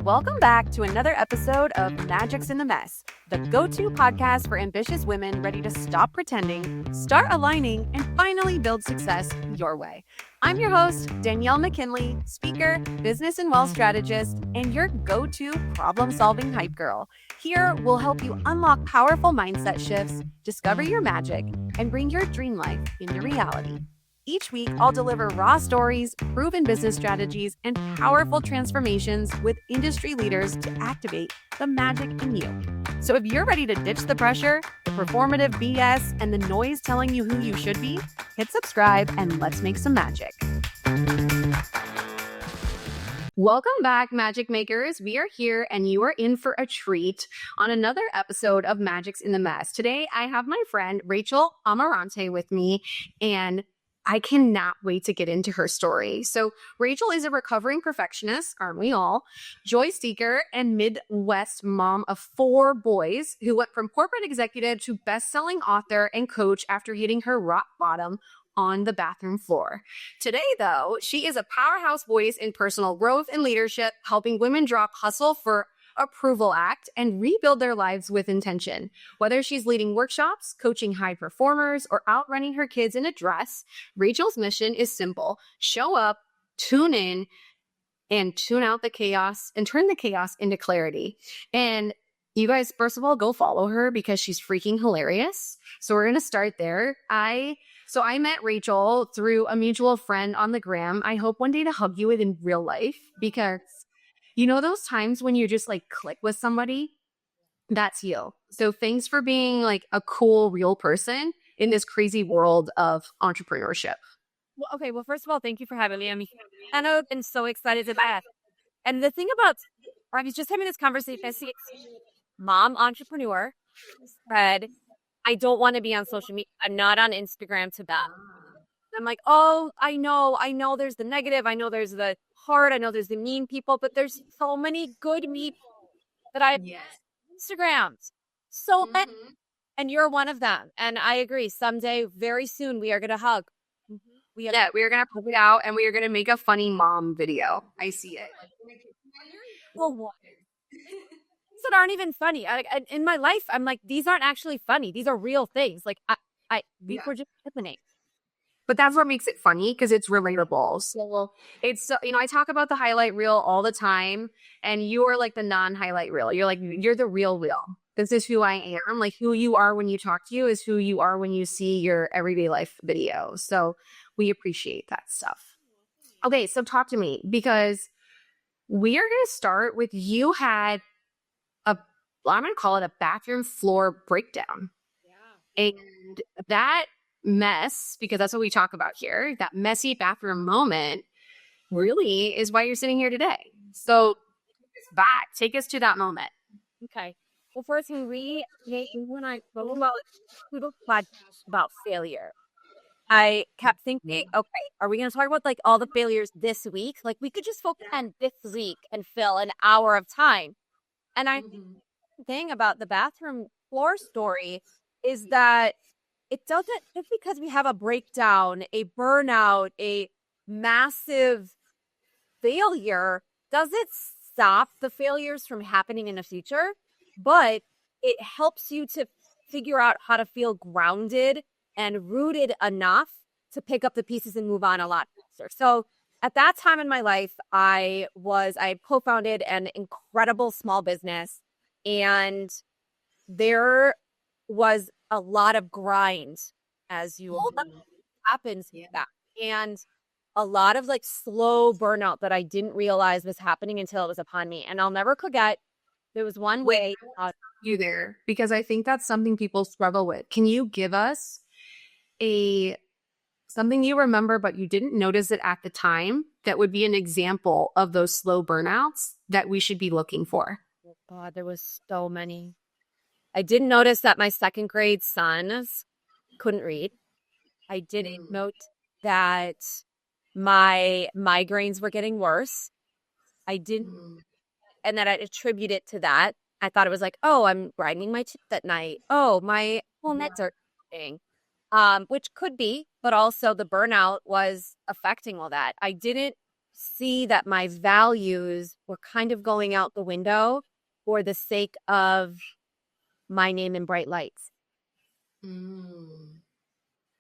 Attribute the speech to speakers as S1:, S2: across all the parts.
S1: Welcome back to another episode of Magic's in the Mess, the go-to podcast for ambitious women ready to stop pretending, start aligning, and finally build success your way. I'm your host, Danielle McKinley, speaker, business and wealth strategist, and your go-to problem-solving hype girl. Here, we'll help you unlock powerful mindset shifts, discover your magic, and bring your dream life into reality. Each week, I'll deliver raw stories, proven business strategies, and powerful transformations with industry leaders to activate the magic in you. So if you're ready to ditch the pressure, the performative BS, and the noise telling you who you should be, hit subscribe and let's make some magic. Welcome back, Magic Makers. We are here and you are in for a treat on another episode of Magic's in the Mess. Today, I have my friend Rachael Amarante with me, and I cannot wait to get into her story. So Rachael is a recovering perfectionist, aren't we all? Joy seeker and Midwest mom of 4 boys who went from corporate executive to best-selling author and coach after hitting her rock bottom on the bathroom floor. Today, though, she is a powerhouse voice in personal growth and leadership, helping women drop hustle for approval act and rebuild their lives with intention. Whether she's leading workshops, coaching high performers, or outrunning her kids in a dress, Rachael's mission is simple: show up, tune in, and tune out the chaos and turn the chaos into clarity. And you guys, first of all, go follow her because she's freaking hilarious. So we're going to start there. I met Rachael through a mutual friend on the gram. I hope one day to hug you in real life, because you know those times when you just like click with somebody? That's you. So thanks for being like a cool, real person in this crazy world of entrepreneurship.
S2: Well, first of all, thank you for having me. I've been so excited to that. And the thing about, I was just having this conversation, mom entrepreneur said, I don't want to be on social media. I'm not on Instagram to that. I'm like, oh, I know there's the negative. I know there's the hard. I know there's the mean people, but there's so many good people that I have Instagrams. So, and you're one of them. And I agree. Someday, very soon, we are going to hug.
S1: We are going to put it out and we are going to make a funny mom video. I see it.
S2: Well, what? That aren't even funny. In my life, I'm like, these aren't actually funny. These are real things. Like, we were just happening.
S1: But that's what makes it funny, because it's relatable. So it's, I talk about the highlight reel all the time, and you are like the non-highlight reel. You're the real real. This is who I am. Like, who you are when you talk to you is who you are when you see your everyday life video. So we appreciate that stuff. Okay, so talk to me, because we are going to start with, you had I'm going to call it a bathroom floor breakdown. Yeah. And that mess, because that's what we talk about here, that messy bathroom moment really is why you're sitting here today. So take us to that moment.
S2: Okay. Well, first, when I spoke about failure, I kept thinking, okay, are we going to talk about like all the failures this week? Like, we could just focus on this week and fill an hour of time. And I think the thing about the bathroom floor story is that it doesn't, just because we have a breakdown, a burnout, a massive failure, doesn't stop the failures from happening in the future, but it helps you to figure out how to feel grounded and rooted enough to pick up the pieces and move on a lot faster. So at that time in my life, I co-founded an incredible small business, and there was a lot of grind, as you all know, happens with that. And a lot of like slow burnout that I didn't realize was happening until it was upon me. And I'll never forget, there was one way.
S1: You there, because I think that's something people struggle with. Can you give us something you remember but you didn't notice it at the time that would be an example of those slow burnouts that we should be looking for?
S2: Oh God, there was so many. I didn't notice that my 2nd grade sons couldn't read. I didn't note that my migraines were getting worse. I didn't, and that I attribute it to that. I thought it was like, oh, I'm grinding my teeth at night. Oh, my whole meds are hurting. Which could be, but also the burnout was affecting all that. I didn't see that my values were kind of going out the window for the sake of my name in bright lights.
S1: Mm.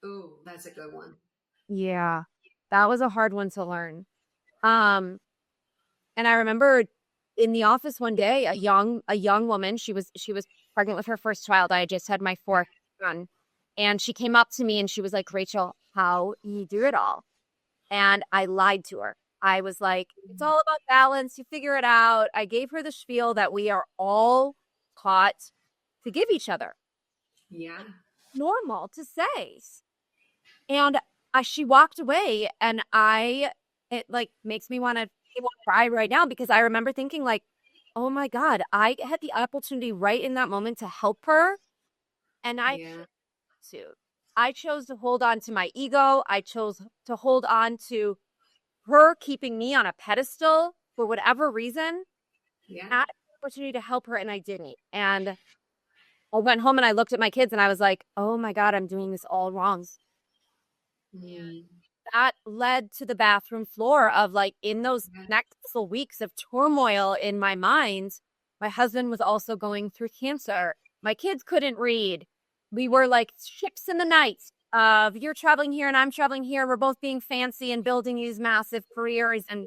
S1: Oh, that's a good one.
S2: Yeah, that was a hard one to learn. Um, and I remember in the office one day, a young woman, she was pregnant with her first child. I had just had my fourth son. And she came up to me and she was like, Rachel, how you do it all? And I lied to her. I was like, it's all about balance. You figure it out. I gave her the spiel that we are all taught to give each other.
S1: Yeah.
S2: Normal to say. And she walked away and it like makes me want to cry right now because I remember thinking like, oh my God, I had the opportunity right in that moment to help her. And
S1: Yeah.
S2: to, I chose to hold on to my ego. I chose to hold on to her keeping me on a pedestal for whatever reason.
S1: Yeah.
S2: I had the opportunity to help her and I didn't. And I went home and I looked at my kids and I was like, oh my God, I'm doing this all wrong.
S1: Mm.
S2: That led to the bathroom floor of like in those
S1: Yeah.
S2: next couple weeks of turmoil in my mind. My husband was also going through cancer. My kids couldn't read. We were like ships in the night of you're traveling here and I'm traveling here. We're both being fancy and building these massive careers. And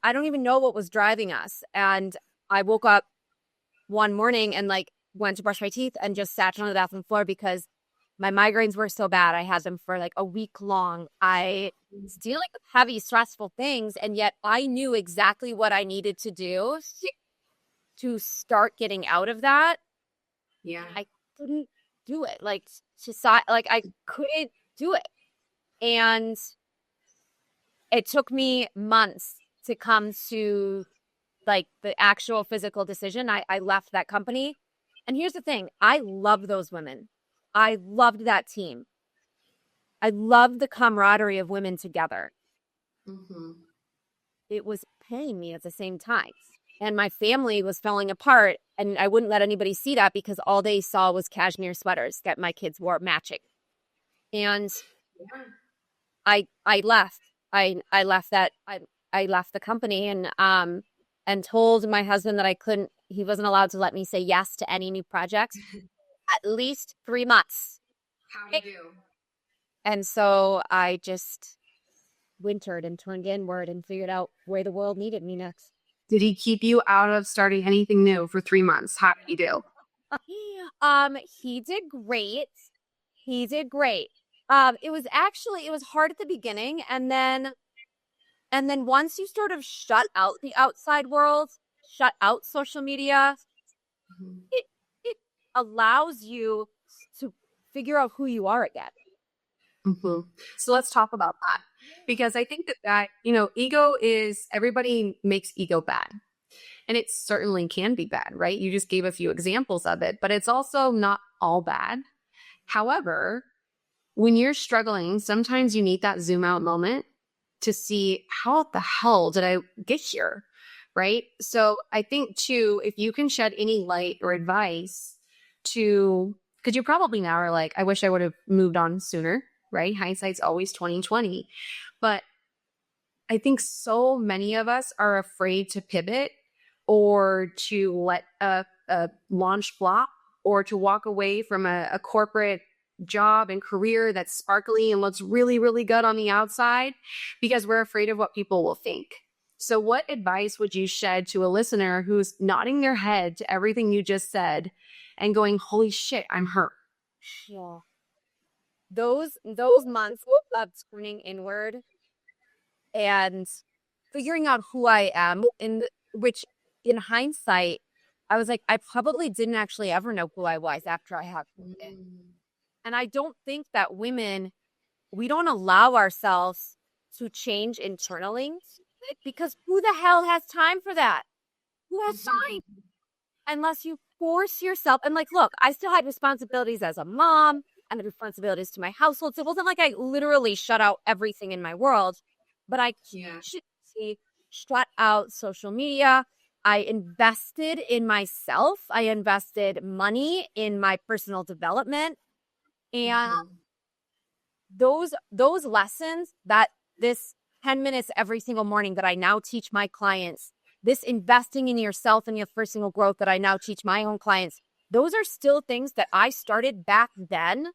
S2: I don't even know what was driving us. And I woke up one morning and like went to brush my teeth and just sat on the bathroom floor because my migraines were so bad. I had them for like a week long. I was dealing with heavy, stressful things, and yet I knew exactly what I needed to do to start getting out of that.
S1: Yeah.
S2: I couldn't do it. Like society, like I couldn't do it, and it took me months to come to like the actual physical decision. I left that company. And here's the thing, I love those women. I loved that team. I loved the camaraderie of women together.
S1: Mm-hmm.
S2: It was paying me at the same time. And my family was falling apart. And I wouldn't let anybody see that because all they saw was cashmere sweaters that my kids wore matching. And
S1: Yeah.
S2: I left. I left that I left the company and told my husband that I couldn't he wasn't allowed to let me say yes to any new projects at least 3 months.
S1: How to do?
S2: And so I just wintered and turned inward and figured out where the world needed me next.
S1: Did he keep you out of starting anything new for 3 months? How did he do?
S2: He did great. He did great. It was hard at the beginning, and then once you sort of shut out the outside world, shut out social media,
S1: Mhm.
S2: it allows you to figure out who you are again.
S1: Mhm. So let's talk about that because I think that ego is everybody makes ego bad. And it certainly can be bad, right? You just gave a few examples of it, but it's also not all bad. However, when you're struggling, sometimes you need that zoom out moment to see how the hell did I get here? Right. So I think too, if you can shed any light or advice to, because you probably now are like, I wish I would have moved on sooner, right? Hindsight's always 2020. But I think so many of us are afraid to pivot or to let a launch flop or to walk away from a corporate job and career that's sparkly and looks really, really good on the outside because we're afraid of what people will think. So, what advice would you shed to a listener who's nodding their head to everything you just said and going, holy shit, I'm hurt?
S2: Yeah. Those months of turning inward and figuring out who I am, in which in hindsight, I was like, I probably didn't actually ever know who I was after I had it.
S1: Mm.
S2: And I don't think that women, we don't allow ourselves to change internally because who the hell has time for that? Who has time? Unless you force yourself. And like, look, I still had responsibilities as a mom and the responsibilities to my household. So it wasn't like I literally shut out everything in my world, but I
S1: Yeah.
S2: shut out social media. I invested in myself. I invested money in my personal development. And
S1: Mhm.
S2: those lessons that this 10 minutes every single morning that I now teach my clients, this investing in yourself and your personal growth that I now teach my own clients, those are still things that I started back then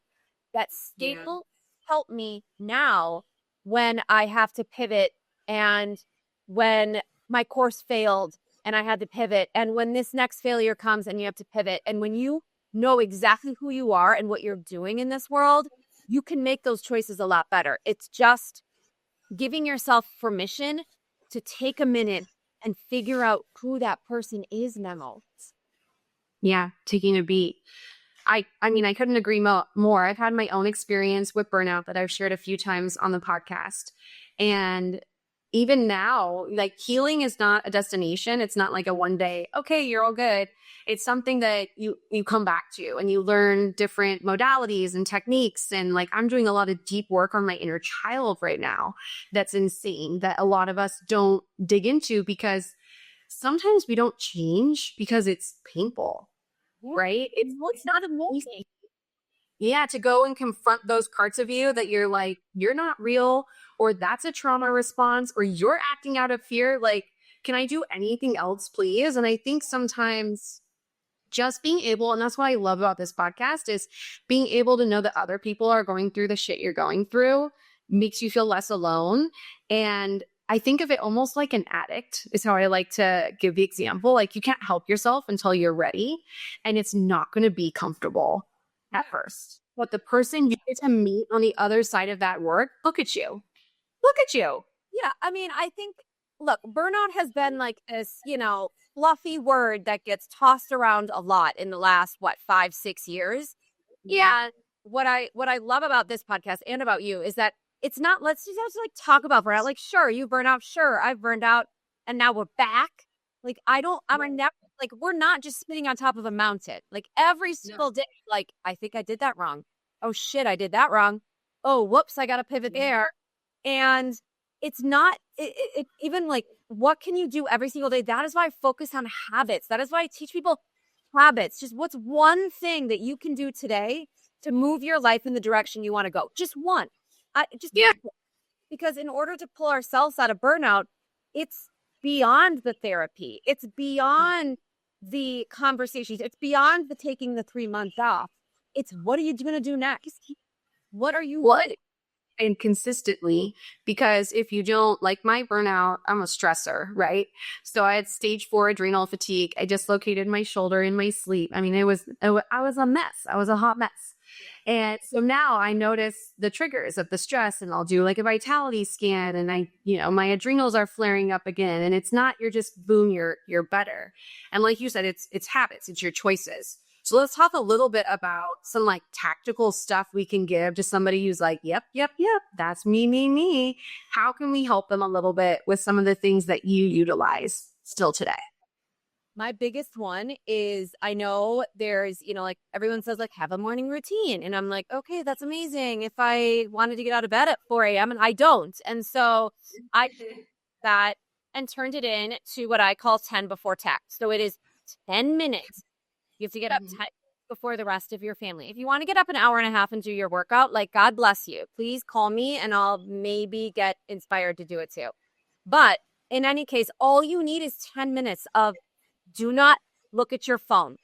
S2: that
S1: Yeah.
S2: still help me now when I have to pivot and when my course failed and I had to pivot and when this next failure comes and you have to pivot and when you know exactly who you are and what you're doing in this world, you can make those choices a lot better. It's just giving yourself permission to take a minute and figure out who that person is now.
S1: Yeah, taking a beat. I mean, I couldn't agree more. I've had my own experience with burnout that I've shared a few times on the podcast. And even now, like healing is not a destination. It's not like a one day, okay, you're all good. It's something that you come back to and you learn different modalities and techniques. And like I'm doing a lot of deep work on my inner child right now. That's insane that a lot of us don't dig into because sometimes we don't change because it's painful,
S2: Yeah.
S1: right?
S2: No, it's not amazing.
S1: Yeah, to go and confront those parts of you that you're like, you're not real, or that's a trauma response, or you're acting out of fear. Like, can I do anything else, please? And I think sometimes just being able, and that's what I love about this podcast, is being able to know that other people are going through the shit you're going through makes you feel less alone. And I think of it almost like an addict, is how I like to give the example. Like, you can't help yourself until you're ready, and it's not going to be comfortable at first. But the person you get to meet on the other side of that work, look at you. Look at you.
S2: Yeah, I mean, I think, look, burnout has been like this, fluffy word that gets tossed around a lot in the last, 5, 6 years.
S1: Yeah.
S2: And what I love about this podcast and about you is that it's not, let's just like talk about burnout. Like, sure, you burn out. Sure, I've burned out. And now we're back. Like, I'm never, like, we're not just sitting on top of a mountain. Like, every single day, like, I think I did that wrong. Oh, shit, I did that wrong. Oh, whoops, I got to pivot there. And it's not even like, what can you do every single day? That is why I focus on habits. That is why I teach people habits. Just what's one thing that you can do today to move your life in the direction you want to go? Just one. Just
S1: Yeah.
S2: because in order to pull ourselves out of burnout, it's beyond the therapy. It's beyond the conversations. It's beyond the taking the 3 months off. It's what are you going to do next? What are you
S1: What? And consistently, because if you don't, like my burnout, I'm a stressor, right? So I had stage 4 adrenal fatigue. I dislocated my shoulder in my sleep. I mean, I was a mess. I was a hot mess. And so now I notice the triggers of the stress and I'll do like a vitality scan and my adrenals are flaring up again. And it's not, you're just boom, you're better. And like you said, it's habits, it's your choices. So let's talk a little bit about some like tactical stuff we can give to somebody who's like, yep, that's me. How can we help them a little bit with some of the things that you utilize still today?
S2: My biggest one is I know there's, like everyone says, like, have a morning routine. And I'm like, okay, that's amazing. If I wanted to get out of bed at 4 a.m. and I don't. And so I did that and turned it in to what I call 10 before text. So it is 10 minutes. You have to get up 10 before the rest of your family. If you want to get up an hour and a half and do your workout, like, God bless you. Please call me and I'll maybe get inspired to do it too. But in any case, all you need is 10 minutes of do not look at your phone.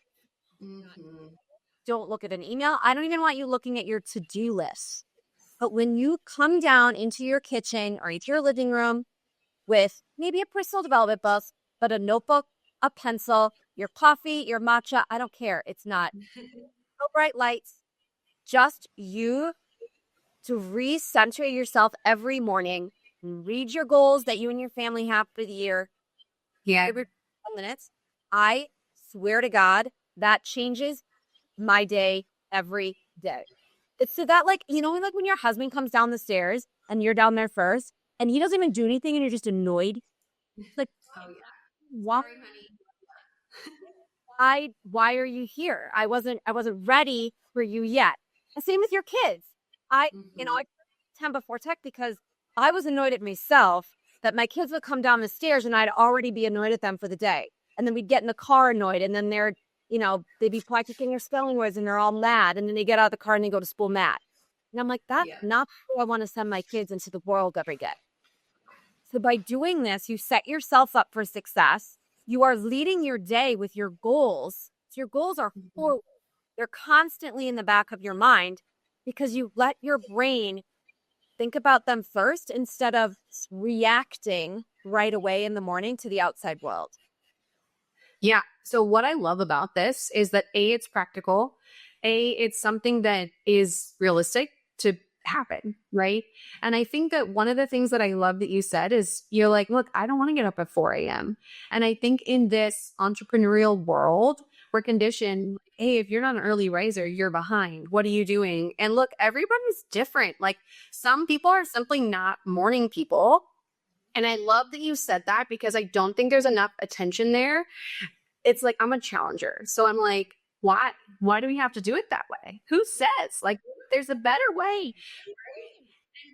S2: Don't look at an email. I don't even want you looking at your to-do list. But when you come down into your kitchen or into your living room with maybe a personal development book, but a notebook, a pencil, your coffee, your matcha, I don't care. It's not no bright lights. Just you to recenter yourself every morning. Read your goals that you and your family have for the year.
S1: Yeah.
S2: Every 10 minutes. I swear to God, that changes my day every day. It's so that, like, like when your husband comes down the stairs and you're down there first and he doesn't even do anything and you're just annoyed. It's like,
S1: Oh, yeah.
S2: why,
S1: Sorry, honey.
S2: why are you here? I wasn't ready for you yet. And same with your kids. I 10 before tech because I was annoyed at myself that my kids would come down the stairs and I'd already be annoyed at them for the day. And then we'd get in the car annoyed and then they'd be practicing their spelling words and they're all mad. And then they get out of the car and they go to school mad. And I'm like, that's not how I want to send my kids into the world every day. So by doing this, you set yourself up for success. You are leading your day with your goals. So your goals are forward. They're constantly in the back of your mind because you let your brain think about them first instead of reacting right away in the morning to the outside world.
S1: Yeah. So what I love about this is that A, it's practical. A, it's something that is realistic to happen, right? And I think that one of the things that I love that you said is you're like, look, I don't want to get up at 4 a.m. And I think in this entrepreneurial world, we're conditioned, hey, if you're not an early riser, you're behind. What are you doing? And look, everybody's different. Like some people are simply not morning people. And I love that you said that because I don't think there's enough attention there. It's like I'm a challenger. So I'm like, why? Why do we have to do it that way? Who says? Like, there's a better way.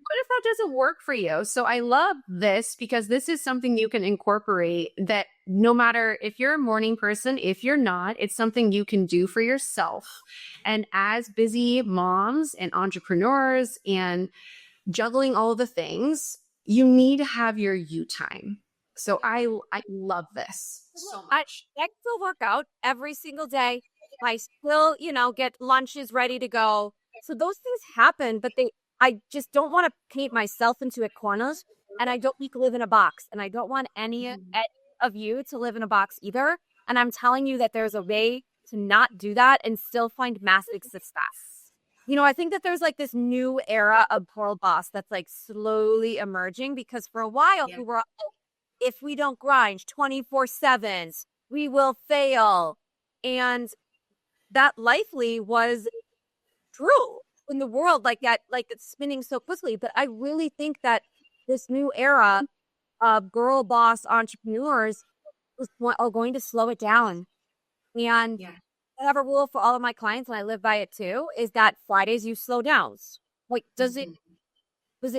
S1: What if that doesn't work for you? So I love this because this is something you can incorporate that no matter if you're a morning person, if you're not, it's something you can do for yourself. And as busy moms and entrepreneurs and juggling all the things, you need to have your you time. So I love this so much.
S2: I still work out every single day. I still, get lunches ready to go. So those things happen, but I just don't want to paint myself into a corners, and I don't need to live in a box, and I don't want any of you to live in a box either. And I'm telling you that there's a way to not do that and still find massive success. I think that there's like this new era of girl boss that's like slowly emerging because for a while we were, if we don't grind 24/7, we will fail. And that likely was true in the world like that, like it's spinning so quickly. But I really think that this new era of girl boss entrepreneurs are going to slow it down. And I have a rule for all of my clients, and I live by it too, is that Fridays you slow down. Like, does it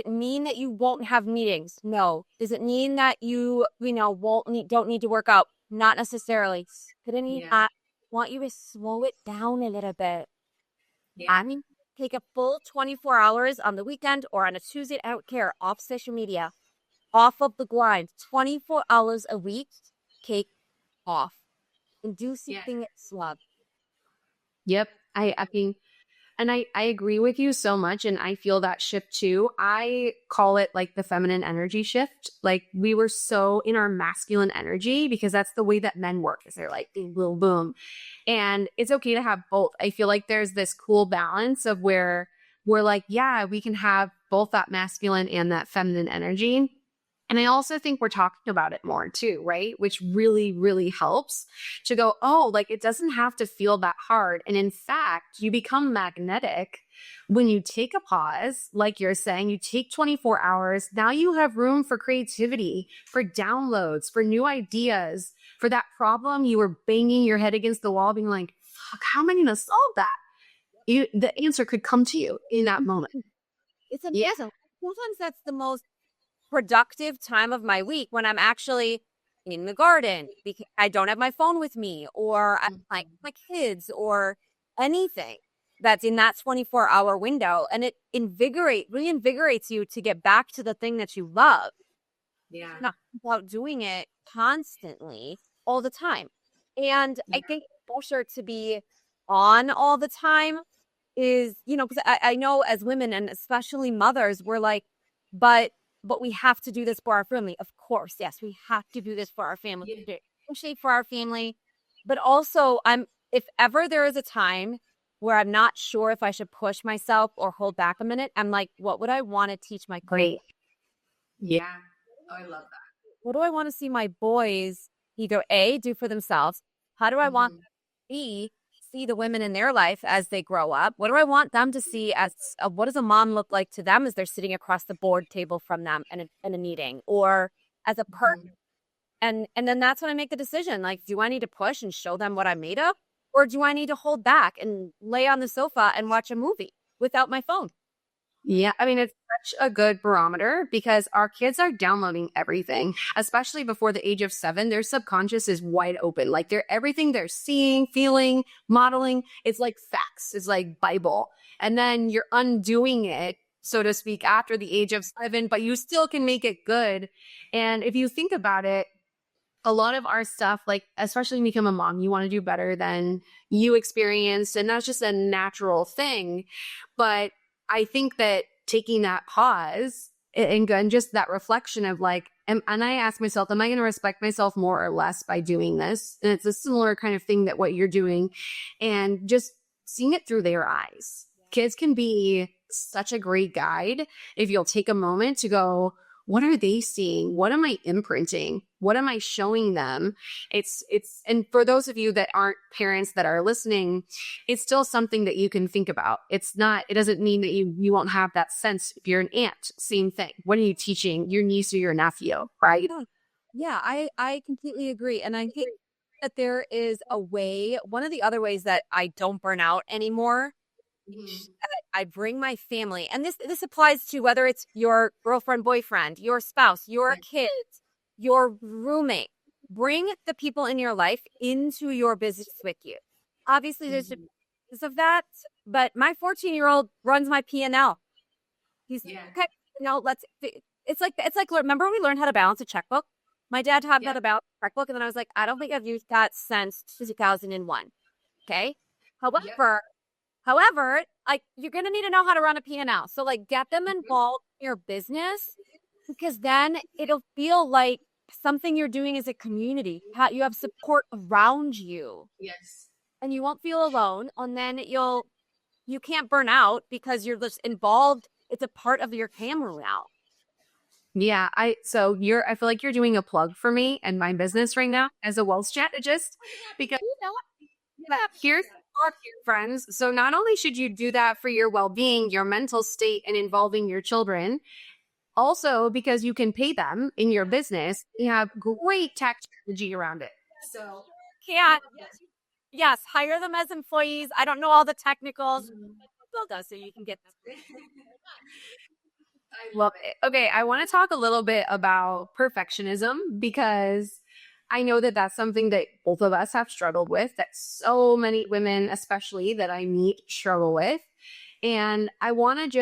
S2: mean that you won't have meetings? No. Does it mean that you don't need to work out? Not necessarily. But I want you to slow it down a little bit. I mean, take a full 24 hours on the weekend or on a Tuesday, I don't care, off social media, off of the grind, 24 hours a week, take off and do something that's love.
S1: Yep. I mean, and I agree with you so much. And I feel that shift too. I call it like the feminine energy shift. Like we were so in our masculine energy because that's the way that men work is they're like, boom, boom, boom. And it's okay to have both. I feel like there's this cool balance of where we're like, yeah, we can have both that masculine and that feminine energy. And I also think we're talking about it more too, right? Which really, really helps to go, oh, like it doesn't have to feel that hard. And in fact, you become magnetic when you take a pause, like you're saying, you take 24 hours. Now you have room for creativity, for downloads, for new ideas, for that problem you were banging your head against the wall, being like, fuck, how am I going to solve that? The answer could come to you in that moment.
S2: It's amazing. Sometimes that's the most productive time of my week when I'm actually in the garden because I don't have my phone with me or I'm like my kids or anything that's in that 24-hour window. And it reinvigorates you to get back to the thing that you love.
S1: Yeah.
S2: Not about doing it constantly all the time. And I think pressure to be on all the time is, because I know as women and especially mothers, we're like, but we have to do this for our family. Of course, yes, we have to do this for our family, especially for our family. But also, if ever there is a time where I'm not sure if I should push myself or hold back a minute, I'm like, what would I want to teach my kids?
S1: Yeah. Oh, I love that.
S2: What do I want to see my boys either A, do for themselves? How do I want B, see the women in their life as they grow up? What do I want them to see as what does a mom look like to them as they're sitting across the board table from them in a meeting or as a person? And then that's when I make the decision. Like, do I need to push and show them what I'm made of? Or do I need to hold back and lay on the sofa and watch a movie without my phone?
S1: Yeah, I mean, it's such a good barometer because our kids are downloading everything, especially before the age of 7. Their subconscious is wide open. Like everything they're seeing, feeling, modeling, it's like facts. It's like Bible. And then you're undoing it so to speak, after the age of 7, but you still can make it good. And if you think about it, a lot of our stuff, like especially when you become a mom, you want to do better than you experienced. And that's just a natural thing. But I think that taking that pause and just that reflection of like, and I ask myself, am I going to respect myself more or less by doing this? And it's a similar kind of thing that what you're doing, and just seeing it through their eyes. Kids can be such a great guide if you'll take a moment to go, what are they seeing? What am I imprinting? What am I showing them? And for those of you that aren't parents that are listening, it's still something that you can think about. It doesn't mean that you won't have that sense. If you're an aunt, same thing. What are you teaching your niece or your nephew, right?
S2: Yeah, I completely agree. And I think that there is a way, one of the other ways that I don't burn out anymore,
S1: Mhm.
S2: I bring my family, and this applies to whether it's your girlfriend, boyfriend, your spouse, your
S1: Yeah.
S2: kids, your roommate. Bring the people in your life into your business with you. Obviously, there's a
S1: Mhm.
S2: piece of that, but my 14-year-old runs my P&L. He's like,
S1: Yeah.
S2: okay, let's. It's like remember we learned how to balance a checkbook. My dad taught me how
S1: Yeah.
S2: to balance a checkbook, and then I was like, I don't think I've used that since 2001. Okay,
S1: Yep.
S2: however, like you're gonna need to know how to run a P&L. So like get them
S1: Mhm.
S2: involved in your business because then it'll feel like something you're doing as a community. You have support around you
S1: Yes.
S2: and you won't feel alone. And then you can't burn out because you're just involved. It's a part of your family now.
S1: Yeah, I feel like you're doing a plug for me and my business right now as a wealth strategist, because you know that here's our friends. So not only should you do that for your well-being, your mental state, and involving your children, also because you can pay them in your business, you have great tax strategy around it. So
S2: Can't. Yes, hire them as employees. I don't know all the technicals. Well, does so you can get
S1: I love it. Okay, I want to talk a little bit about perfectionism because I know that that's something that both of us have struggled with, that so many women, especially that I meet, struggle with. And I want to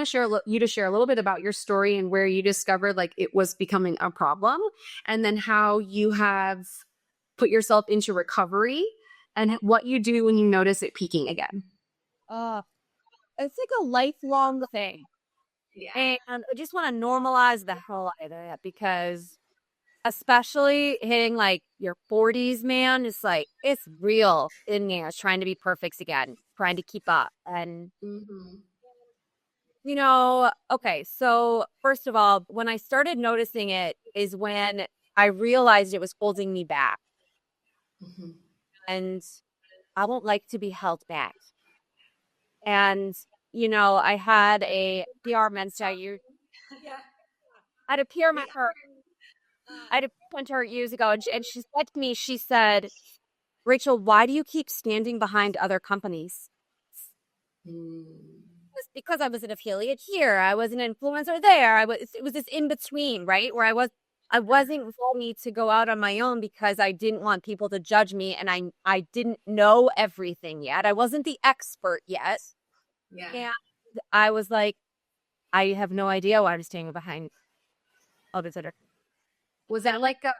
S1: share you to share a little bit about your story and where you discovered like it was becoming a problem, and then how you have put yourself into recovery and what you do when you notice it peaking again.
S2: uh it's like a lifelong thing.
S1: Yeah.
S2: And I just want to normalize the hell out of that because especially hitting like your 40s, man, it's like it's real in there trying to be perfect again, trying to keep up. And
S1: Hmm.
S2: okay, so first of all, when I started noticing it is when I realized it was holding me back.
S1: Hmm.
S2: And I won't like to be held back. And I had a PR mentor.
S1: Yeah.
S2: I had a PR
S1: Yeah.
S2: mentor. I had a mentor years ago, and she said to me, she said, Rachel, why do you keep standing behind other companies?
S1: Mm.
S2: It's because I was an affiliate here, I was an influencer there. It was this in between, right? Where I wasn't ready to go out on my own because I didn't want people to judge me and I didn't know everything yet. I wasn't the expert yet.
S1: Yeah.
S2: And I was like, I have no idea why I'm standing behind all this other.
S1: Was that like a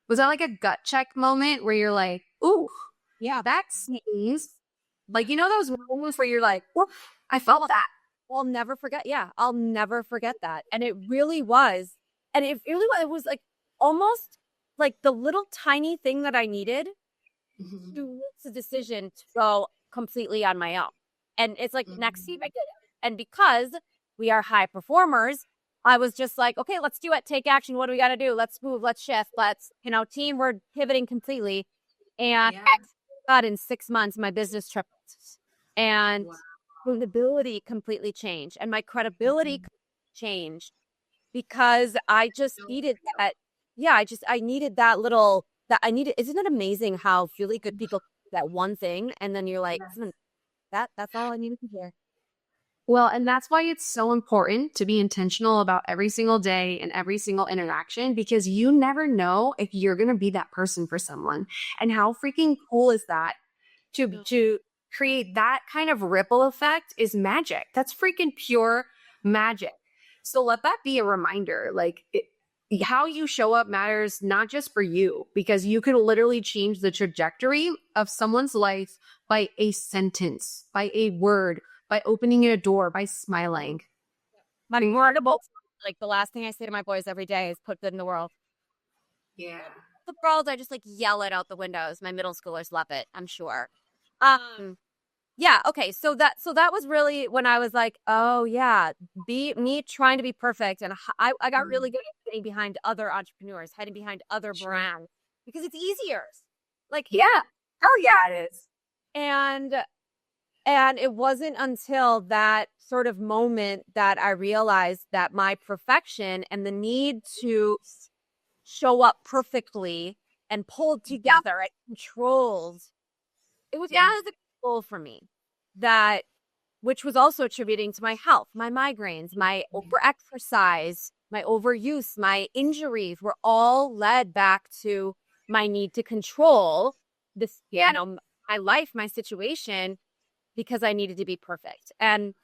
S1: was that like a gut check moment where you're like, "Ooh,
S2: Yeah.
S1: that seems like those moments where you're like, "Whoop, I felt that."
S2: I'll never forget. Yeah, I'll never forget that. And it really was. And it was like almost like the little tiny thing that I needed
S1: Mhm.
S2: to make the decision to go completely on my own. And it's like next
S1: Mhm.
S2: week I did it. And because we are high performers, I was just like, okay, let's do it. Take action. What do we got to do? Let's move. Let's shift. Team, we're pivoting completely. And
S1: Yeah.
S2: God, in 6 months, my business tripled. And
S1: Wow.
S2: credibility completely changed. And my credibility changed because I just needed that. Yeah, I needed that little that I needed. Isn't it amazing how really good people do that one thing and then you're like,
S1: Yes.
S2: "Hmm, that's all I needed to hear."
S1: Well, and that's why it's so important to be intentional about every single day and every single interaction, because you never know if you're going to be that person for someone. And how freaking cool is that to
S2: No.
S1: create that kind of ripple effect is magic. That's freaking pure magic. So let that be a reminder. How you show up matters not just for you, because you could literally change the trajectory of someone's life by a sentence, by a word, by opening a door, by smiling.
S2: My incredible. Like the last thing I say to my boys every day is put good in the world.
S1: Yeah.
S2: The world, I just like yell it out the windows. My middle schoolers love it, I'm sure. Yeah, okay. So that was really when I was like, oh yeah, be me trying to be perfect. And I got really good at getting behind other entrepreneurs, hiding behind other brands because it's easier. Like
S1: Yeah. Oh, yeah, it is.
S2: and and it wasn't until that sort of moment that I realized that my perfection and the need to show up perfectly and pulled together and controlled. It was out of the control for me that, which was also attributing to my health, my migraines, my overexercise, my overuse, my injuries were all led back to my need to control this, my life, my situation, because I needed to be perfect. And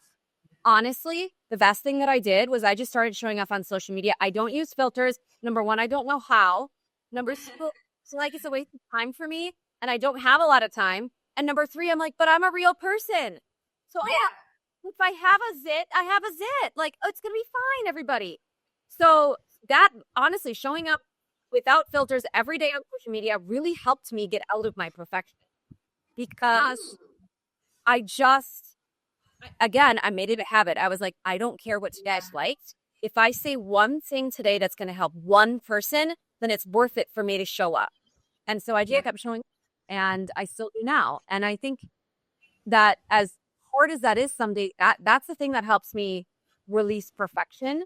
S2: honestly, the best thing that I did was I just started showing up on social media. I don't use filters. Number one, I don't know how. Number two, like it's a waste of time for me, and I don't have a lot of time. And number three, I'm like, but I'm a real person. So if I have a zit, I have a zit. Like, oh, it's gonna be fine, everybody. So that honestly, showing up without filters every day on social media really helped me get out of my perfection because I just again, I made it a habit. I was like, I don't care what you guys liked. If I say one thing today that's going to help one person, then it's worth it for me to show up. And so I just kept showing up, and I still do now. And I think that as hard as that is someday, that's the thing that helps me release perfection,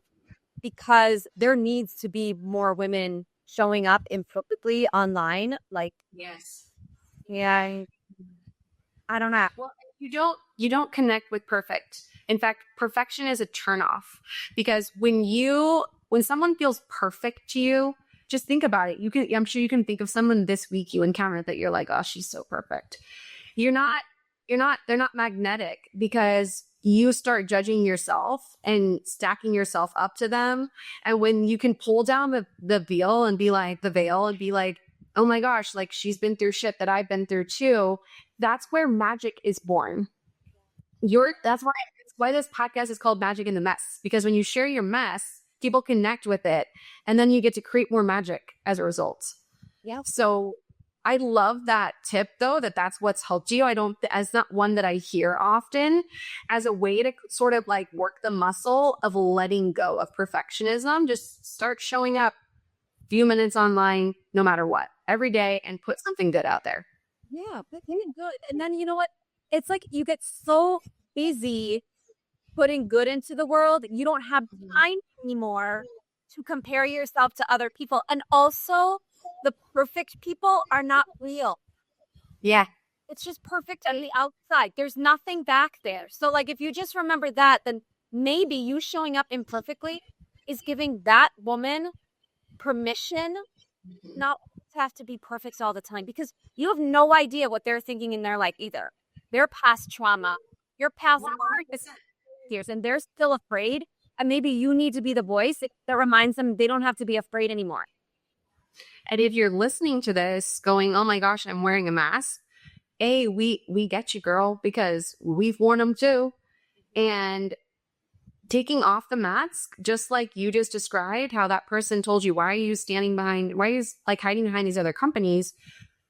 S2: because there needs to be more women showing up imperfectly online. Like,
S1: Yes.
S2: yeah, I don't know.
S1: Well, you don't connect with perfect. In fact, perfection is a turnoff, because when someone feels perfect to you, just think about it. I'm sure you can think of someone this week you encountered that you're like, oh, she's so perfect. You're not, they're not magnetic, because you start judging yourself and stacking yourself up to them. And when you can pull down the veil and be like, oh my gosh, like she's been through shit that I've been through too. That's where magic is born. That's why this podcast is called Magic in the Mess, because when you share your mess, people connect with it, and then you get to create more magic as a result.
S2: Yeah.
S1: So I love that tip, though, that's what's helped you. As not one that I hear often, as a way to sort of like work the muscle of letting go of perfectionism. Just start showing up a few minutes online, no matter what, every day, and put something good out there.
S2: Yeah, but good. And then you know what? It's like you get so busy putting good into the world, you don't have time anymore to compare yourself to other people. And also, the perfect people are not real.
S1: Yeah.
S2: It's just perfect on the outside. There's nothing back there. So, like, if you just remember that, then maybe you showing up imperfectly is giving that woman permission not to have to be perfect all the time, because you have no idea what they're thinking in their life either. Their past trauma, your past years, and they're still afraid. And maybe you need to be the voice that reminds them they don't have to be afraid anymore.
S1: And if you're listening to this going, oh my gosh, I'm wearing a mask, we get you, girl, because we've worn them too. And taking off the mask, just like you just described, how that person told you, why are you like hiding behind these other companies?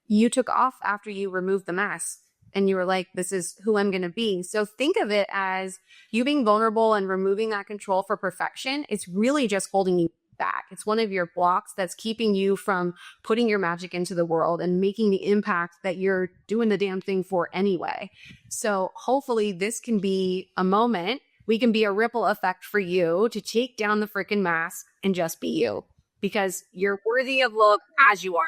S1: You took off after you removed the mask, and you were like, this is who I'm going to be. So think of it as you being vulnerable and removing that control for perfection. It's really just holding you back. It's one of your blocks that's keeping you from putting your magic into the world and making the impact that you're doing the damn thing for anyway. So hopefully this can be a moment. We can be a ripple effect for you to take down the freaking mask and just be you, because you're worthy of love as you are.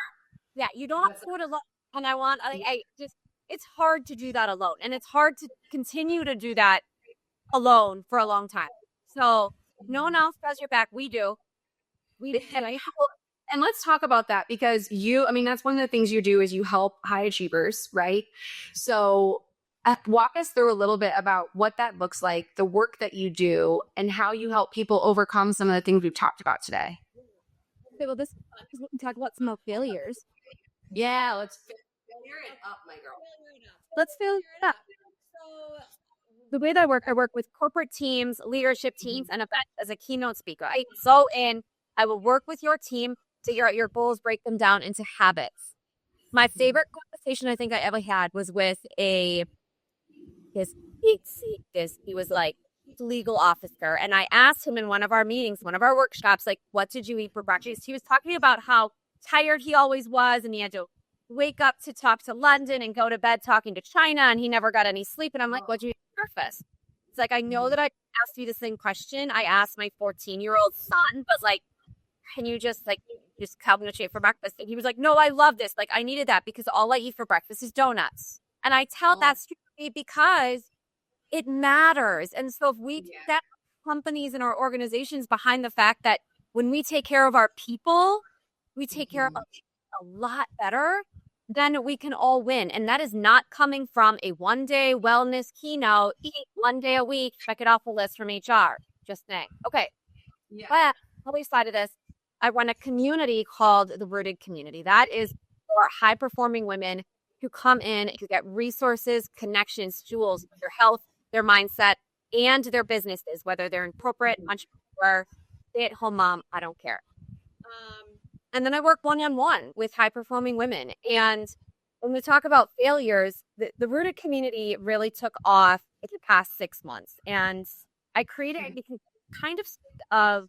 S2: Yeah, you don't have to do it alone. And it's hard to do that alone. And it's hard to continue to do that alone for a long time. So no one else has your back. We do.
S1: And let's talk about that, because that's one of the things you do is you help high achievers, right? So Walk us through a little bit about what that looks like, the work that you do, and how you help people overcome some of the things we've talked about today.
S2: Okay, well, this is what we talk about some of failures.
S1: Yeah, let's figure it up, my girl.
S2: Let's fail it up. So the way that I work with corporate teams, leadership teams, and events as a keynote speaker. I will work with your team, figure out your goals, break them down into habits. My favorite conversation I think I ever had was with he was like legal officer. And I asked him in one of our meetings, one of our workshops, like, what did you eat for breakfast? He was talking about how tired he always was and he had to wake up to talk to London and go to bed talking to China and he never got any sleep. And I'm like, what'd you eat for breakfast? It's like, I know that I asked you the same question. I asked my 14-year-old son, but like, can you just tell me what you ate for breakfast? And he was like, no, I love this. Like, I needed that because all I eat for breakfast is donuts. And I tell that story because it matters. And so if we set companies and our organizations behind the fact that when we take care of our people, we take care of our people a lot better, then we can all win. And that is not coming from a one-day wellness keynote, eat one day a week, check it off the list from HR. Just saying. Okay.
S1: Yeah.
S2: But on the other side of this, I run a community called the Rooted Community. That is for high-performing women who come in, who get resources, connections, tools, their health, their mindset, and their businesses, whether they're in corporate, entrepreneur, stay-at-home mom, I don't care. And then I work one-on-one with high-performing women. And when we talk about failures, the Rooted Community really took off in the past 6 months. And I created it because kind of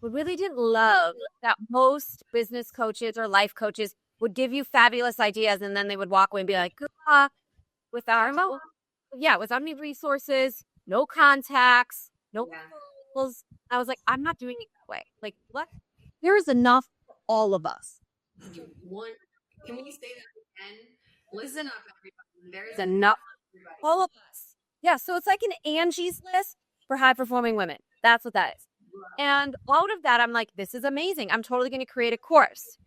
S2: we really didn't love that most business coaches or life coaches would give you fabulous ideas and then they would walk away and be like, good luck without any resources, no contacts, no referrals. I was like, I'm not doing it that way. Like, what? There is enough for all of us.
S1: Can we say that again? Listen up, everybody. There's enough for
S2: all of us. Yeah, so it's like an Angie's List for high-performing women. That's what that is. And out of that, I'm like, this is amazing. I'm totally going to create a course.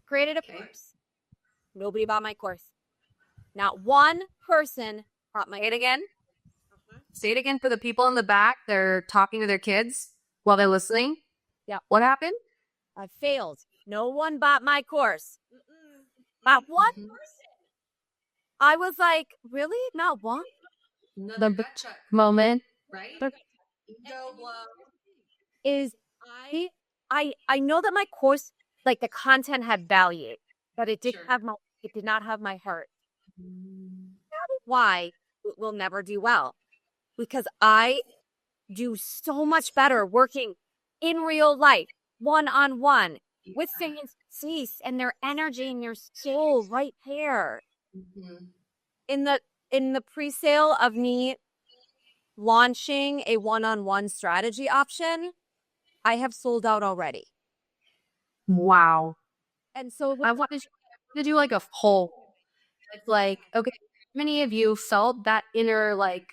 S2: Created a course. Nobody bought my course. Not one person bought my.
S1: Say it again. Say it again for the people in the back. They're talking to their kids while they're listening.
S2: Yeah.
S1: What happened?
S2: I failed. No one bought my course. Not one person. I was like, really? Not one?
S1: The gut check moment, right? Ego blow.
S2: Is I know that my course, like the content had value, but it did not have my heart. That is why it will never do well. Because I do so much better working in real life, one-on-one, with fans and their energy and their soul right there. In the pre-sale of me launching a one-on-one strategy option, I have sold out already.
S1: Wow.
S2: And so
S1: I wanted to do like a poll. It's like, okay, how many of you felt that inner, like,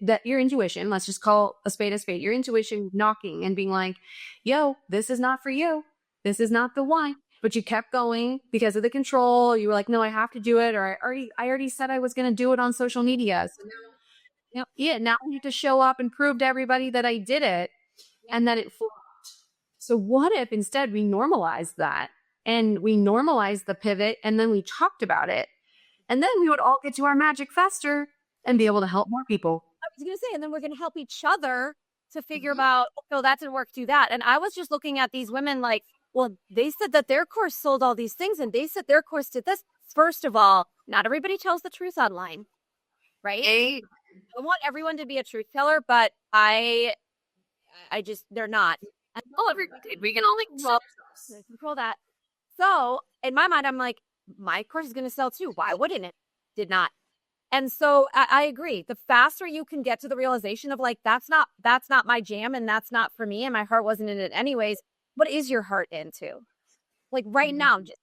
S1: that your intuition, let's just call a spade, your intuition knocking and being like, yo, this is not for you. This is not the one. But you kept going because of the control. You were like, no, I have to do it. Or I already said I was going to do it on social media. So now I need to show up and prove to everybody that I did it and that it flopped. So what if instead we normalized that and we normalized the pivot and then we talked about it? And then we would all get to our magic faster and be able to help more people.
S2: I was going to say, and then we're going to help each other to figure about, oh, that didn't work, do that. And I was just looking at these women like, well, they said that their course sold all these things and they said their course did this. First of all, not everybody tells the truth online, right? I want everyone to be a truth teller, but I just, they're not. And,
S1: we can only
S2: control that. So in my mind, I'm like, my course is going to sell too. Why wouldn't it? Did not. And so I agree. The faster you can get to the realization of like, that's not my jam and that's not for me and my heart wasn't in it anyways. What is your heart into? Like right now, just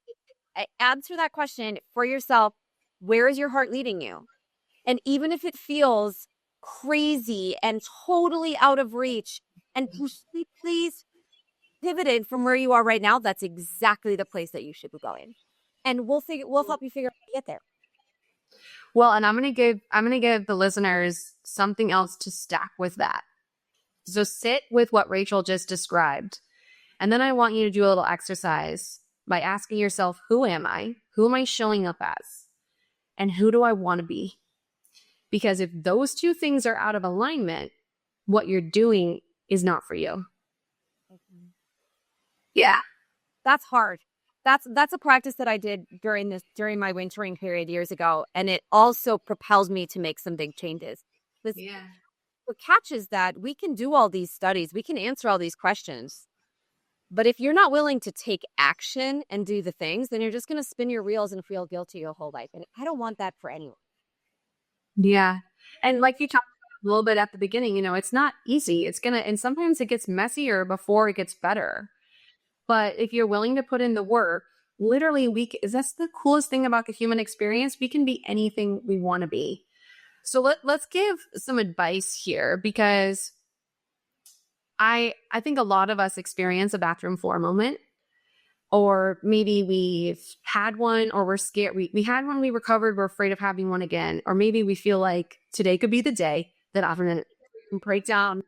S2: answer that question for yourself. Where is your heart leading you? And even if it feels crazy and totally out of reach and please pivoted from where you are right now, that's exactly the place that you should be going. And we'll help you figure out how to get there.
S1: Well, and I'm gonna give the listeners something else to stack with that. So sit with what Rachel just described. And then I want you to do a little exercise by asking yourself, who am I? Who am I showing up as? And who do I want to be? Because if those two things are out of alignment, what you're doing is not for you. Yeah.
S2: That's hard. That's a practice that I did during my wintering period years ago, and it also propels me to make some big changes. This
S1: Yeah.
S2: what catches that we can do all these studies, we can answer all these questions, but if you're not willing to take action and do the things, then you're just going to spin your reels and feel guilty your whole life, and I don't want that for anyone.
S1: Yeah. And like you talked about a little bit at the beginning, it's not easy. And sometimes it gets messier before it gets better. But if you're willing to put in the work, literally, that's the coolest thing about the human experience. We can be anything we want to be. So let's give some advice here because I think a lot of us experience a bathroom floor moment, or maybe we've had one, or we're scared. We had one, we recovered, we're afraid of having one again, or maybe we feel like today could be the day that I'm going to break down.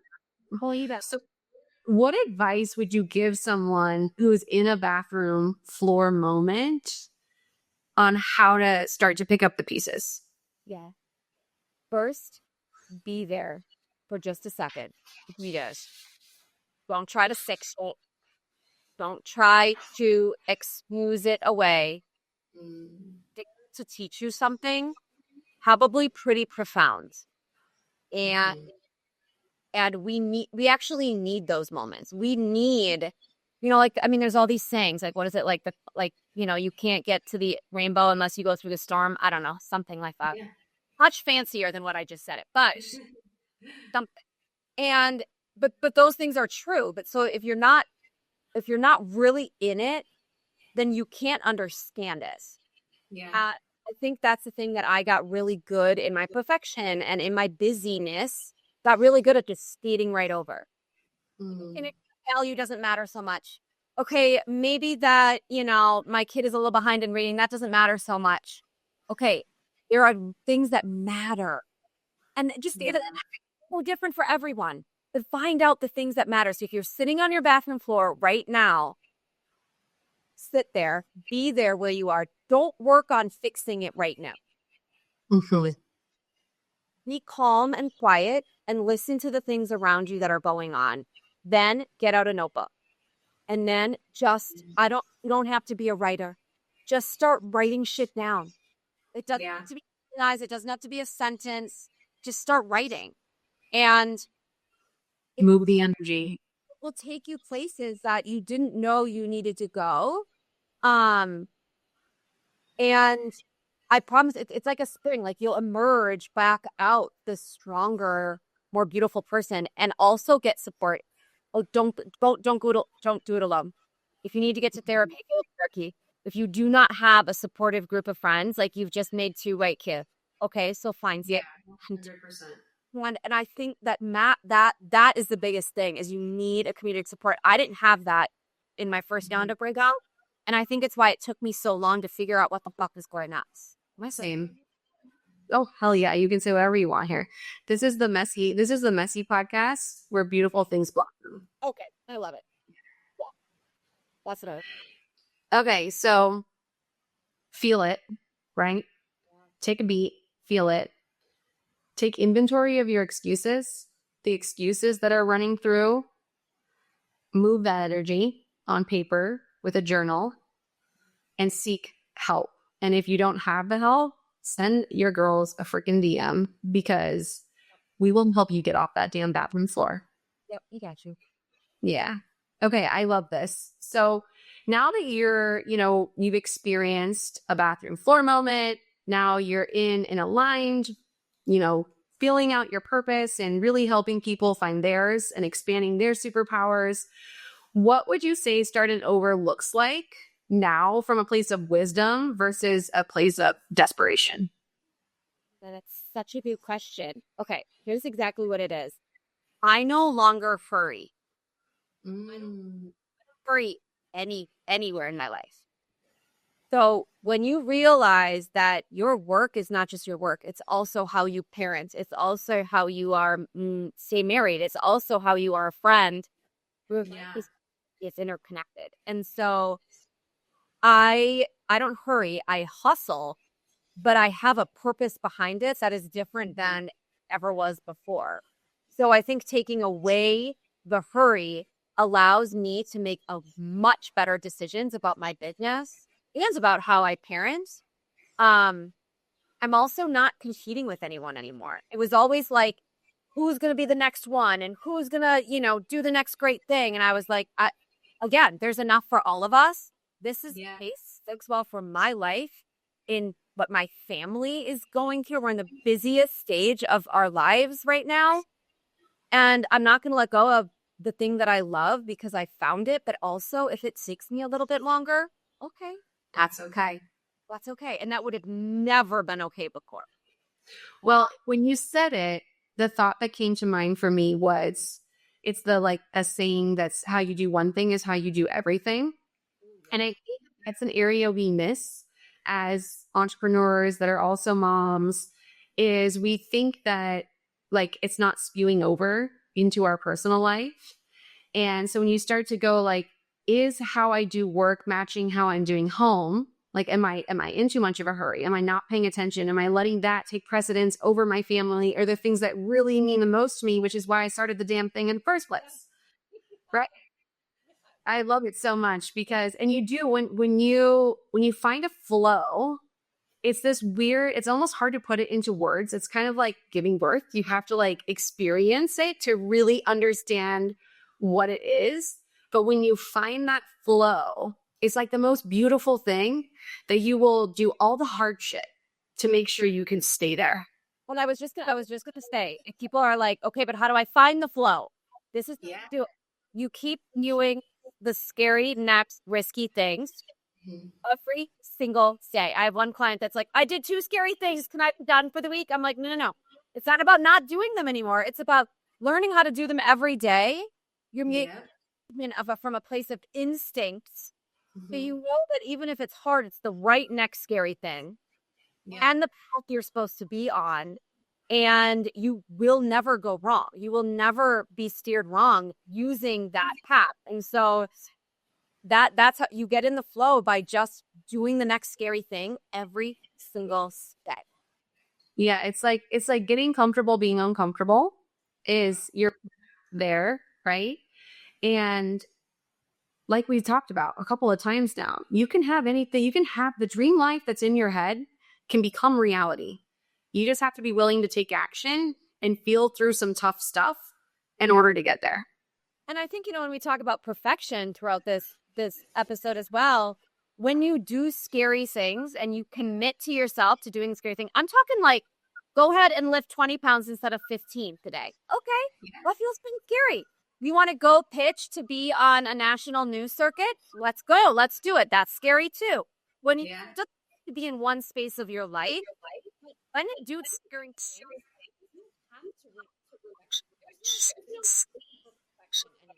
S1: So, what advice would you give someone who's in a bathroom floor moment on how to start to pick up the pieces?
S2: Yeah. First, be there for just a second. Be there. Don't try to fix it. Don't try to excuse it away. To teach you something, probably pretty profound. And we actually need those moments. We need, there's all these sayings, like what is it, you can't get to the rainbow unless you go through the storm. I don't know, something like that.
S1: Yeah.
S2: Much fancier than what I just said it, but something. And but those things are true. But so if you're not really in it, then you can't understand it.
S1: Yeah.
S2: I think that's the thing that I got really good in my perfection and in my busyness, got really good at just skating right over. And value doesn't matter so much. Okay, maybe that, my kid is a little behind in reading. That doesn't matter so much. Okay, there are things that matter. And just it's so different for everyone. But find out the things that matter. So if you're sitting on your bathroom floor right now, sit there, be there where you are. Don't work on fixing it right now. Be calm and quiet and listen to the things around you that are going on. Then get out a notebook. And then you don't have to be a writer. Just start writing shit down. It doesn't have to be organized. It doesn't have to be a sentence. Just start writing. And
S1: Move the energy.
S2: it will take you places that you didn't know you needed to go. And I promise it's like a spring, like you'll emerge back out the stronger, more beautiful person, and also get support. Oh, don't do it alone. If you need to get to therapy, go to therapy. If you do not have a supportive group of friends, like you've just made two right here. Okay, so fine.
S1: Yeah, 100%.
S2: And I think that that is the biggest thing is you need a community support. I didn't have that in my first Yonda breakout. And I think it's why it took me so long to figure out what the fuck is going on.
S1: Same. Oh, hell yeah. You can say whatever you want here. This is the messy podcast where beautiful things blossom.
S2: Okay. I love it. Yeah. That's what
S1: Okay. So feel it, right? Take a beat, feel it. Take inventory of your excuses, the excuses that are running through. Move that energy on paper with a journal and seek help. And if you don't have the help, send your girls a freaking DM because we will help you get off that damn bathroom floor.
S2: Yep, we got you.
S1: Yeah. Okay, I love this. So now that you've experienced a bathroom floor moment, now you're in an aligned, feeling out your purpose and really helping people find theirs and expanding their superpowers. What would you say starting over looks like now from a place of wisdom versus a place of desperation?
S2: That's such a good question. Okay, here's exactly what it is. I no longer furry. Furry anywhere in my life. So when you realize that your work is not just your work, it's also how you parent, it's also how you are, stay married, it's also how you are a friend. Your life
S1: Yeah.
S2: is interconnected. And so I don't hurry, I hustle, but I have a purpose behind it that is different than ever was before. So I think taking away the hurry allows me to make a much better decisions about my business and about how I parent. Um, I'm also not competing with anyone anymore. It was always like, who's going to be the next one and who's going to, do the next great thing. And I was like, again, there's enough for all of us. This is
S1: Yeah.
S2: pace works well for my life in what my family is going through. We're in the busiest stage of our lives right now. And I'm not going to let go of the thing that I love because I found it. But also, if it takes me a little bit longer, okay,
S1: That's okay.
S2: that's okay. And that would have never been okay before.
S1: Well, when you said it, the thought that came to mind for me was it's the like a saying that's how you do one thing is how you do everything. And I think that's an area we miss as entrepreneurs that are also moms is we think that like it's not spewing over into our personal life. And so when you start to go like, is how I do work matching how I'm doing home? Like, am I in too much of a hurry? Am I not paying attention? Am I letting that take precedence over my family or the things that really mean the most to me, which is why I started the damn thing in the first place? Right. I love it so much because and you do when you find a flow, it's this weird, it's almost hard to put it into words. It's kind of like giving birth. You have to like experience it to really understand what it is. But when you find that flow, it's like the most beautiful thing that you will do all the hard shit to make sure you can stay there.
S2: Well, I was just gonna say, if people are like, okay, but how do I find the flow? This is
S1: Yeah.
S2: do you keep doing the scary, next risky things
S1: Mhm.
S2: every single day. I have one client that's like, I did two scary things. Can I be done for the week? I'm like, no, no, no. It's not about not doing them anymore. It's about learning how to do them every day. You're
S1: Yeah.
S2: from a place of instincts. So
S1: Mhm.
S2: you know that even if it's hard, it's the right next scary thing
S1: Yeah.
S2: and the path you're supposed to be on. And you will never go wrong. You will never be steered wrong using that path. And so that's how you get in the flow by just doing the next scary thing every single day.
S1: Yeah, it's like getting comfortable being uncomfortable is you're there, right? And like we talked about a couple of times now, you can have anything, you can have the dream life that's in your head can become reality. You just have to be willing to take action and feel through some tough stuff in order to get there.
S2: And I think, when we talk about perfection throughout this episode as well, when you do scary things and you commit to yourself to doing scary things, I'm talking like go ahead and lift 20 pounds instead of 15 today. Okay. That feels pretty scary. You want to go pitch to be on a national news circuit? Let's go. Let's do it. That's scary too. When you
S1: Yeah.
S2: just to be in one space of your life, when you do scary things, you have to reach perfection. There's no perfection anymore.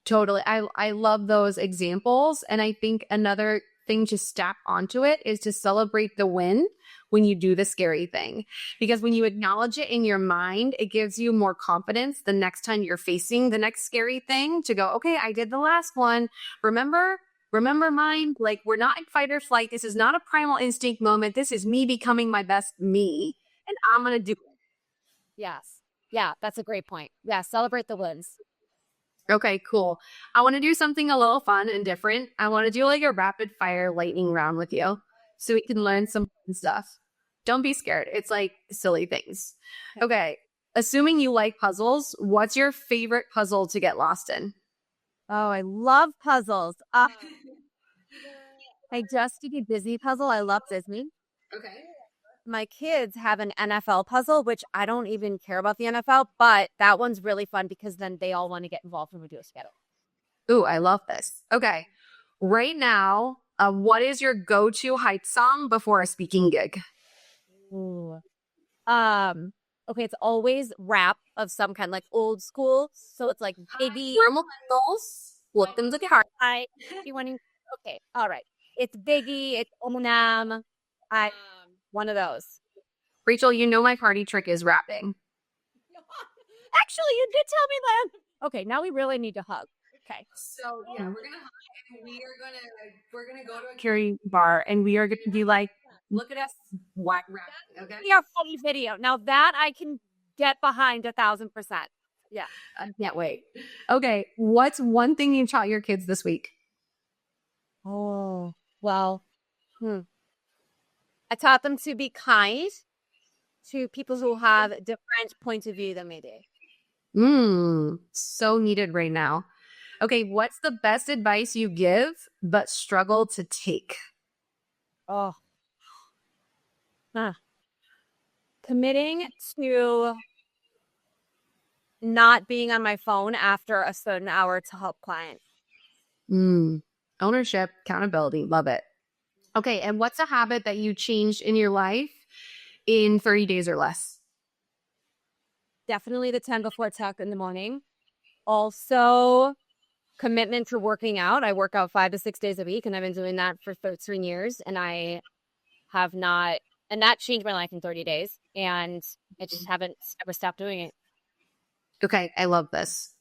S1: Totally. I love those examples. And I think another thing to step onto it is to celebrate the win when you do the scary thing. Because when you acknowledge it in your mind, it gives you more confidence the next time you're facing the next scary thing to go, okay, I did the last one. Remember? Remember mine? Like, we're not in fight or flight. This is not a primal instinct moment. This is me becoming my best me. And I'm going to do it.
S2: Yes. Yeah, that's a great point. Yeah, celebrate the wins.
S1: Okay, cool. I want to do something a little fun and different. I want to do like a rapid fire lightning round with you so we can learn some fun stuff. Don't be scared. It's like silly things. Okay. Assuming you like puzzles, what's your favorite puzzle to get lost in?
S2: Oh, I love puzzles. I just did a Disney puzzle. I love Disney.
S1: Okay.
S2: My kids have an NFL puzzle, which I don't even care about the NFL, but that one's really fun because then they all want to get involved when we do a schedule.
S1: Ooh, I love this. Okay. Right now, what is your go-to hype song before a speaking gig?
S2: Ooh. Um, okay, it's always rap of some kind, like old school. So it's like, baby,
S1: We're millennials. Look them to the heart.
S2: I you want to okay, all right. it's Biggie, it's Eminem. I one of those.
S1: Rachel, you know my party trick is rapping.
S2: Actually, you did tell me that. Okay, now we really need to hug. Okay.
S1: So yeah, we're gonna hug and we're gonna go to a karaoke bar and we are gonna be like, look at us rapping, okay?
S2: Your funny video. Now that I can get behind 1,000%. Yeah.
S1: I can't wait. Okay, what's one thing you taught your kids this week?
S2: Oh, well, I taught them to be kind to people who have different points of view than me do.
S1: So needed right now. Okay, what's the best advice you give but struggle to take?
S2: Oh, committing to not being on my phone after a certain hour to help clients.
S1: Ownership, accountability, love it. Okay, and what's a habit that you changed in your life in 30 days or less?
S2: Definitely the 10 before tuck in the morning. Also, commitment to working out. I work out 5 to 6 days a week, and I've been doing that for 13 years, and I have not, and that changed my life in 30 days, and I just haven't ever stopped doing it.
S1: Okay, I love this.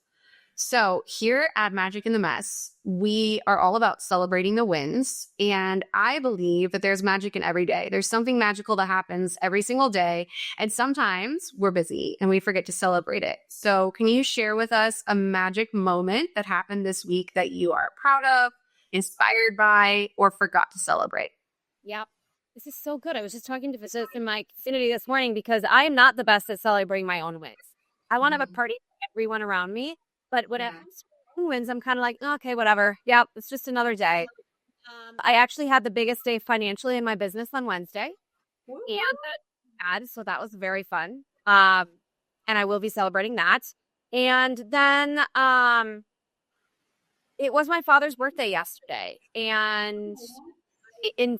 S1: So, here at Magic in the Mess, we are all about celebrating the wins. And I believe that there's magic in every day. There's something magical that happens every single day. And sometimes we're busy and we forget to celebrate it. So, can you share with us a magic moment that happened this week that you are proud of, inspired by, or forgot to celebrate?
S2: Yep. This is so good. I was just talking to physicists in my community this morning because I am not the best at celebrating my own wins. I want to have a party for everyone around me. But when it wins, I'm kind of like, okay, whatever. Yeah, it's just another day. I actually had the biggest day financially in my business on Wednesday, and so that was very fun. And I will be celebrating that. And then it was my father's birthday yesterday, and in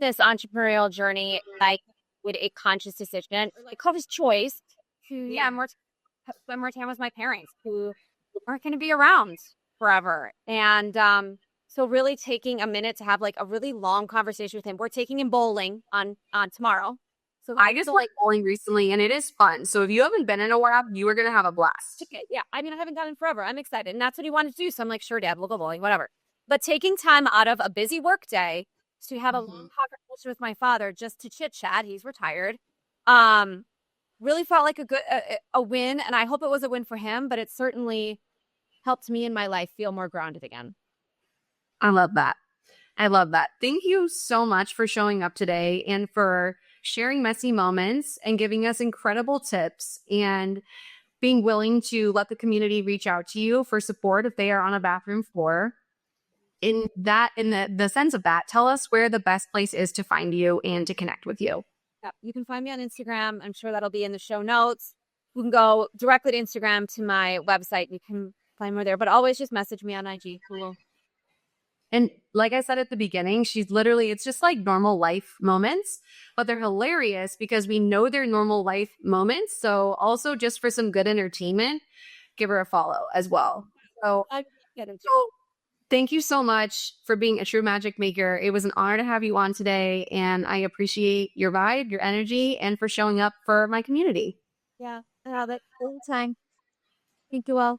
S2: this entrepreneurial journey, I made a conscious decision, a conscious choice to spend more time with my parents who aren't going to be around forever. And so really taking a minute to have like a really long conversation with him. We're taking him bowling on tomorrow. So
S1: I just went bowling recently and it is fun. So if you haven't been in a while, you are going to have a blast.
S2: Okay, yeah. I mean, I haven't gone in forever. I'm excited. And that's what he wanted to do. So I'm like, sure, Dad, we'll go bowling, whatever. But taking time out of a busy work day to have a long conversation with my father just to chit chat. He's retired. Really felt like a win. And I hope it was a win for him, but it certainly helped me in my life feel more grounded again.
S1: I love that. I love that. Thank you so much for showing up today and for sharing messy moments and giving us incredible tips and being willing to let the community reach out to you for support if they are on a bathroom floor. In the sense of that, tell us where the best place is to find you and to connect with you.
S2: Yeah, you can find me on Instagram. I'm sure that'll be in the show notes. You can go directly to Instagram to my website. You can find me there, but always just message me on IG. Cool.
S1: And like I said at the beginning, it's just like normal life moments, but they're hilarious because we know they're normal life moments. So also just for some good entertainment, give her a follow as well. So thank you so much for being a true magic maker. It was an honor to have you on today. And I appreciate your vibe, your energy, and for showing up for my community.
S2: Yeah, that's all the time. Thank you all.